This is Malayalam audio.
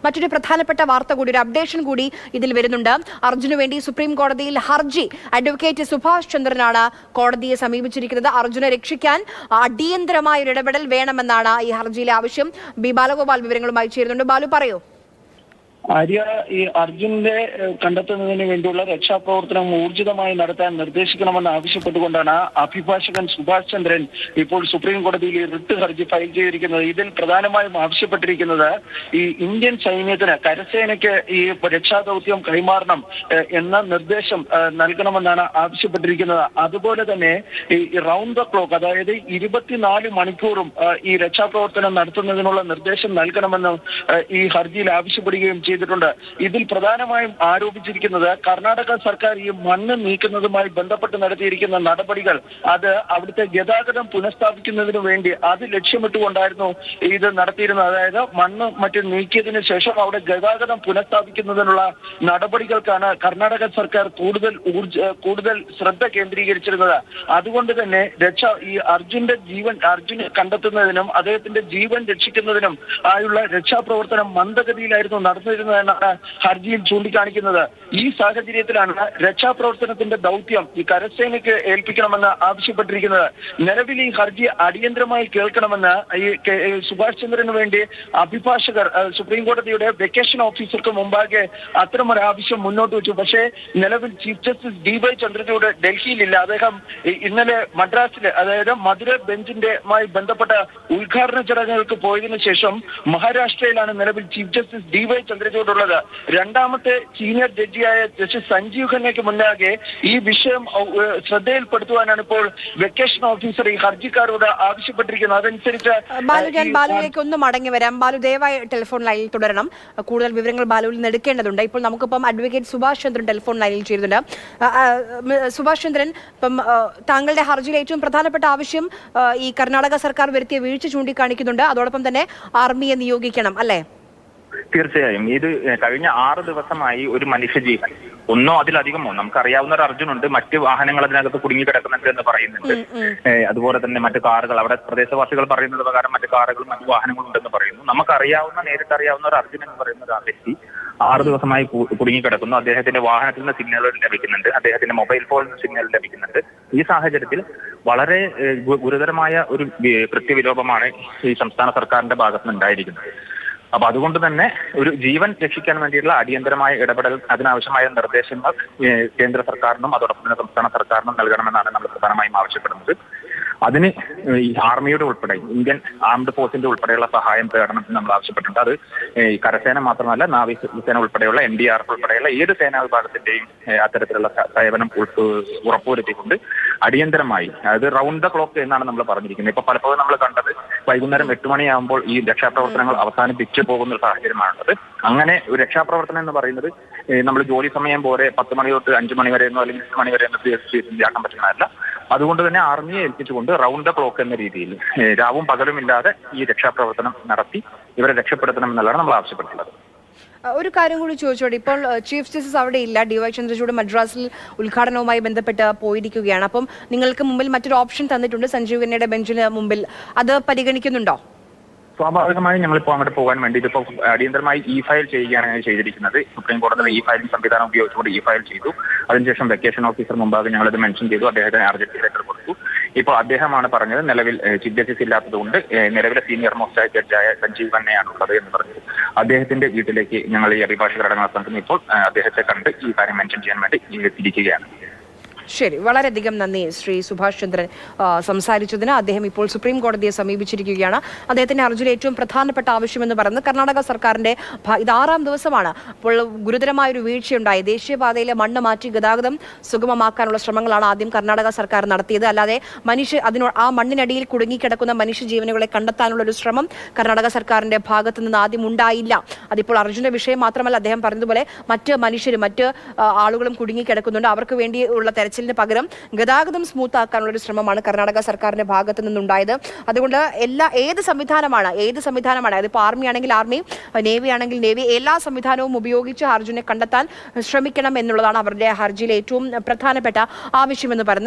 മറ്റൊരു പ്രധാനപ്പെട്ട വാർത്ത കൂടി, ഒരു അപ്ഡേഷൻ കൂടി ഇതിൽ വരുന്നുണ്ട്. അർജുന് വേണ്ടി സുപ്രീം കോടതിയിൽ ഹർജി അഡ്വക്കേറ്റ് സുഭാഷ് ചന്ദ്രനാണ് കോടതിയെ സമീപിച്ചിരിക്കുന്നത്. അർജുനെ രക്ഷിക്കാൻ അടിയന്തരമായ ഒരു ഇടപെടൽ വേണമെന്നാണ് ഈ ഹർജിയിലെ ആവശ്യം. ബി ബാലഗോപാൽ വിവരങ്ങളുമായി ചേരുന്നുണ്ട്. ബാലു, പറയൂ. ആര്യ, ഈ അർജുനെ കണ്ടെത്തുന്നതിന് വേണ്ടിയുള്ള രക്ഷാപ്രവർത്തനം ഊർജിതമായി നടത്താൻ നിർദ്ദേശിക്കണമെന്ന് ആവശ്യപ്പെട്ടുകൊണ്ടാണ് അഭിഭാഷകൻ സുഭാഷ് ചന്ദ്രൻ ഇപ്പോൾ സുപ്രീം കോടതിയിൽ റിട്ട് ഹർജി ഫയൽ ചെയ്തിരിക്കുന്നത്. ഇതിൽ പ്രധാനമായും ആവശ്യപ്പെട്ടിരിക്കുന്നത് ഈ ഇന്ത്യൻ സൈന്യത്തിന്, കരസേനയ്ക്ക് ഈ രക്ഷാദൗത്യം കൈമാറണം എന്ന നിർദ്ദേശം നൽകണമെന്നാണ് ആവശ്യപ്പെട്ടിരിക്കുന്നത്. അതുപോലെ തന്നെ ഈ റൗണ്ട് ദ ക്ലോക്ക്, അതായത് 24 മണിക്കൂറും ഈ രക്ഷാപ്രവർത്തനം നടത്തുന്നതിനുള്ള നിർദ്ദേശം നൽകണമെന്ന് ഈ ഹർജിയിൽ ആവശ്യപ്പെടുകയും ചെയ്തിട്ടുണ്ട്. ഇതിൽ പ്രധാനമായും ആരോപിച്ചിരിക്കുന്നത് കർണാടക സർക്കാർ ഈ മണ്ണ് നീക്കുന്നതുമായി ബന്ധപ്പെട്ട് നടത്തിയിരിക്കുന്ന നടപടികൾ, അത് അവിടുത്തെ ഗതാഗതം പുനഃസ്ഥാപിക്കുന്നതിന് വേണ്ടി അത് ലക്ഷ്യമിട്ടുകൊണ്ടായിരുന്നു ഇത് നടത്തിയിരുന്നത്. അതായത് മണ്ണ് മറ്റും നീക്കിയതിനു ശേഷം അവിടെ ഗതാഗതം പുനഃസ്ഥാപിക്കുന്നതിനുള്ള നടപടികൾക്കാണ് കർണാടക സർക്കാർ കൂടുതൽ ശ്രദ്ധ കേന്ദ്രീകരിച്ചിരുന്നത്. അതുകൊണ്ട് തന്നെ ഈ അർജുനെ കണ്ടെത്തുന്നതിനും അദ്ദേഹത്തിന്റെ ജീവൻ രക്ഷിക്കുന്നതിനും ആയുള്ള രക്ഷാപ്രവർത്തനം മന്ദഗതിയിലായിരുന്നു നടന്നിരുന്നത് എന്നാണ് ഹർജിയിൽ ചൂണ്ടിക്കാണിക്കുന്നത്. ഈ സാഹചര്യത്തിലാണ് രക്ഷാപ്രവർത്തനത്തിന്റെ ദൗത്യം ഈ കരസേനയ്ക്ക് ഏൽപ്പിക്കണമെന്ന് ആവശ്യപ്പെട്ടിരിക്കുന്നത്. നിലവിൽ ഈ ഹർജി അടിയന്തരമായി കേൾക്കണമെന്ന് ഈ സുഭാഷ് ചന്ദ്രന് വേണ്ടി അഭിഭാഷകർ സുപ്രീം കോടതിയുടെ വെക്കേഷൻ ഓഫീസർക്ക് മുമ്പാകെ അത്തരമൊരു ആവശ്യം മുന്നോട്ട് വെച്ചു. പക്ഷേ നിലവിൽ ചീഫ് ജസ്റ്റിസ് DY ചന്ദ്രചൂഡ് ഡൽഹിയിലില്ല. അദ്ദേഹം ഇന്നലെ മദ്രാസിലെ, അതായത് മധുര ബെഞ്ചിന്റെമായി ബന്ധപ്പെട്ട ഉദ്ഘാടന ചടങ്ങുകൾക്ക് പോയതിനു ശേഷം മഹാരാഷ്ട്രയിലാണ് നിലവിൽ ചീഫ് ജസ്റ്റിസ് DY ചന്ദ്രചൂഡുള്ളത്. രണ്ടാമത്തെ സീനിയർ ജഡ്ജിയായ ജസ്റ്റിസ് സഞ്ജീവ് ഖന്നയ്ക്ക് മുന്നാകെ ഈ വിഷയം ശ്രദ്ധയിൽപ്പെടുത്തുവാനാണ് ഇപ്പോൾ വെക്കേഷൻ ഓഫീസർ ഈ ഹർജിക്കാരോട് ആവശ്യപ്പെട്ടിരിക്കുന്നത്. അതനുസരിച്ച് ഞാൻ ബാലുവിലേക്ക് ഒന്ന് മടങ്ങി വരാം. ബാലു, ദയവായി ടെലിഫോൺ ലൈനിൽ തുടരണം. കൂടുതൽ വിവരങ്ങൾ ബാലുവിൽ നിന്ന് എടുക്കേണ്ടതുണ്ട്. ഇപ്പോൾ നമുക്കിപ്പം അഡ്വക്കേറ്റ് സുഭാഷ് ചന്ദ്രൻ ടെലിഫോൺ ലൈനിൽ ചേരുന്നുണ്ട്. സുഭാഷ് ചന്ദ്രൻ, ഇപ്പം താങ്കളുടെ ഹർജിയിലെ ഏറ്റവും പ്രധാനപ്പെട്ട ആവശ്യം ഈ കർണാടക സർക്കാർ വരുത്തിയ വീഴ്ച ചൂണ്ടിക്കാണിക്കുന്നുണ്ട്. അതോടൊപ്പം തന്നെ ആർമിയെ നിയോഗിക്കണം, അല്ലേ? തീർച്ചയായും. ഇത് കഴിഞ്ഞ 6 ദിവസമായി ഒരു മനുഷ്യജീവൻ, ഒന്നോ അതിലധികമോ, നമുക്കറിയാവുന്ന ഒരു അർജുനുണ്ട്, മറ്റ് വാഹനങ്ങൾ അതിനകത്ത് കുടുങ്ങിക്കിടക്കുന്നുണ്ട് എന്ന് പറയുന്നുണ്ട്. അതുപോലെ തന്നെ മറ്റു കാറുകൾ, അവിടെ പ്രദേശവാസികൾ പറയുന്നത് പ്രകാരം മറ്റു കാറുകളും മറ്റു വാഹനങ്ങളും ഉണ്ടെന്ന് പറയുന്നു. നമുക്കറിയാവുന്ന, നേരിട്ടറിയാവുന്ന ഒരു അർജുൻ എന്ന് പറയുന്ന ഒരു വ്യക്തി 6 ദിവസമായി കുടുങ്ങിക്കിടക്കുന്നു. അദ്ദേഹത്തിന്റെ വാഹനത്തിൽ നിന്ന് സിഗ്നലുകൾ ലഭിക്കുന്നുണ്ട്, അദ്ദേഹത്തിന്റെ മൊബൈൽ ഫോണിൽ നിന്ന് സിഗ്നൽ ലഭിക്കുന്നുണ്ട്. ഈ സാഹചര്യത്തിൽ വളരെ ഗുരുതരമായ ഒരു കൃത്യവിലോപമാണ് ഈ സംസ്ഥാന സർക്കാരിന്റെ ഭാഗത്തുനിന്ന് ഉണ്ടായിരിക്കുന്നത്. അപ്പൊ അതുകൊണ്ട് തന്നെ ഒരു ജീവൻ രക്ഷിക്കാൻ വേണ്ടിയുള്ള അടിയന്തരമായ ഇടപെടൽ, അതിനാവശ്യമായ നിർദ്ദേശങ്ങൾ കേന്ദ്ര സർക്കാരിനും അതോടൊപ്പം തന്നെ സംസ്ഥാന സർക്കാരിനും നൽകണമെന്നാണ് നമ്മൾ പ്രധാനമായും ആവശ്യപ്പെടുന്നത്. അതിന് ഈ ആർമിയുടെ ഉൾപ്പെടെ, ഇന്ത്യൻ ആംഡ് ഫോഴ്സിന്റെ ഉൾപ്പെടെയുള്ള സഹായം തേടണമെന്ന് നമ്മൾ ആവശ്യപ്പെട്ടിട്ടുണ്ട്. അത് ഈ കരസേന മാത്രമല്ല, നാവികസേന ഉൾപ്പെടെയുള്ള NDRF ഉൾപ്പെടെയുള്ള ഏത് സേനാ വിഭാഗത്തിന്റെയും അത്തരത്തിലുള്ള സേവനം ഉറപ്പുവരുത്തിക്കൊണ്ട് അടിയന്തരമായി, അതായത് റൗണ്ട് ദ ക്ലോക്ക് എന്നാണ് നമ്മൾ പറഞ്ഞിരിക്കുന്നത്. ഇപ്പൊ പലപ്പോഴും നമ്മൾ കണ്ടത് വൈകുന്നേരം 8 മണിയാകുമ്പോൾ ഈ രക്ഷാപ്രവർത്തനങ്ങൾ അവസാനിപ്പിച്ചു പോകുന്ന ഒരു സാഹചര്യമാണുള്ളത്. അങ്ങനെ ഒരു രക്ഷാപ്രവർത്തനം എന്ന് പറയുന്നത് നമ്മൾ ജോലി സമയം പോലെ 10 മണി തൊട്ട് 5 മണി വരെയെന്നോ അല്ലെങ്കിൽ 8 മണി വരെയെന്നോ ആക്കാൻ പറ്റുന്നതല്ല. അതുകൊണ്ട് തന്നെ ആർമിയെ ഏൽപ്പിച്ചുകൊണ്ട് റൗണ്ട് ദ ക്ലോക്ക് എന്ന രീതിയിൽ രാവും പകലുമില്ലാതെ ഈ രക്ഷാപ്രവർത്തനം നടത്തി ഇവരെ രക്ഷപ്പെടുത്തണമെന്നുള്ളതാണ് നമ്മൾ ആവശ്യപ്പെട്ടുള്ളത്. ഒരു കാര്യം കൂടി ചോദിച്ചോട്ടെ, ഇപ്പോൾ ചീഫ് ജസ്റ്റിസ് അവിടെ ഇല്ല, DY ചന്ദ്രചൂഡ് മദ്രാസിൽ ഉദ്ഘാടനവുമായി ബന്ധപ്പെട്ട് പോയിരിക്കുകയാണ്. അപ്പം നിങ്ങൾക്ക് മുമ്പിൽ മറ്റൊരു ഓപ്ഷൻ തന്നിട്ടുണ്ട്, സഞ്ജീവ് ഖന്നയുടെ ബെഞ്ചിന് മുമ്പിൽ. അത് പരിഗണിക്കുന്നുണ്ടോ? സ്വാഭാവികമായും ഞങ്ങളിപ്പോൾ അങ്ങോട്ട് പോകാൻ വേണ്ടി ഇതിപ്പോൾ അടിയന്തരമായി ഫയൽ ചെയ്യുകയാണ് ചെയ്തിരിക്കുന്നത്. സുപ്രീം കോടതിയുടെ ഫയലിംഗ് സംവിധാനം ഉപയോഗിച്ചുകൊണ്ട് ഫയൽ ചെയ്തു. അതിനുശേഷം വെക്കേഷൻ ഓഫീസർ മുമ്പാകെ ഞങ്ങളത് മെൻഷൻ ചെയ്തു, അദ്ദേഹത്തിന് അർജന്റ് ലെറ്റർ കൊടുത്തു. ഇപ്പോൾ അദ്ദേഹമാണ് പറഞ്ഞത് നിലവിൽ ചീഫ് ജസ്റ്റിസ് ഇല്ലാത്തതുകൊണ്ട് നിലവിലെ സീനിയർ മോസ്റ്റ് ജഡ്ജായ സഞ്ജീവ് ഖന്നയാണുള്ളത് എന്ന് പറഞ്ഞത്. അദ്ദേഹത്തിന്റെ വീട്ടിലേക്ക് ഞങ്ങൾ ഈ അഭിഭാഷകരടങ്ങുന്ന സംഘം ഇപ്പോൾ അദ്ദേഹത്തെ കണ്ട് ഈ കാര്യം മെൻഷൻ ചെയ്യാൻ വേണ്ടി തിരിക്കുകയാണ്. ശരി, വളരെയധികം നന്ദി ശ്രീ സുഭാഷ് ചന്ദ്രൻ സംസാരിച്ചതിന്. അദ്ദേഹം ഇപ്പോൾ സുപ്രീം കോടതിയെ സമീപിച്ചിരിക്കുകയാണ്. അദ്ദേഹത്തിന്റെ ഹർജിയിലെ ഏറ്റവും പ്രധാനപ്പെട്ട ആവശ്യമെന്ന് പറയുന്നത് കർണാടക സർക്കാരിന്റെ ഇത് 6ാം ദിവസമാണ്. അപ്പോൾ ഗുരുതരമായ ഒരു വീഴ്ചയുണ്ടായി. ദേശീയപാതയിലെ മണ്ണ് മാറ്റി ഗതാഗതം സുഗമമാക്കാനുള്ള ശ്രമങ്ങളാണ് ആദ്യം കർണാടക സർക്കാർ നടത്തിയത്. അല്ലാതെ ആ മണ്ണിനടിയിൽ കുടുങ്ങിക്കിടക്കുന്ന മനുഷ്യജീവനുകളെ കണ്ടെത്താനുള്ള ഒരു ശ്രമം കർണാടക സർക്കാരിന്റെ ഭാഗത്തു നിന്ന് ആദ്യം ഉണ്ടായില്ല. അതിപ്പോൾ അർജുന്റെ വിഷയം മാത്രമല്ല, അദ്ദേഹം പറഞ്ഞതുപോലെ മറ്റ് ആളുകളും കുടുങ്ങിക്കിടക്കുന്നുണ്ട്. അവർക്ക് വേണ്ടിയുള്ള തെരച്ചിലിന് പകരം ഗതാഗതം സ്മൂത്ത് ആക്കാനുള്ള ഒരു ശ്രമമാണ് കർണാടക സർക്കാരിന്റെ ഭാഗത്തു നിന്നുണ്ടായത്. അതുകൊണ്ട് ഏത് സംവിധാനമാണ് അതിപ്പോൾ ആർമി ആണെങ്കിൽ ആർമി, നേവി ആണെങ്കിൽ നേവി, എല്ലാ സംവിധാനവും ഉപയോഗിച്ച് അർജുനെ കണ്ടെത്താൻ ശ്രമിക്കണം എന്നുള്ളതാണ് അവരുടെ ഹർജിയിലെ ഏറ്റവും പ്രധാനപ്പെട്ട ആവശ്യമെന്ന് പറയുന്നത്.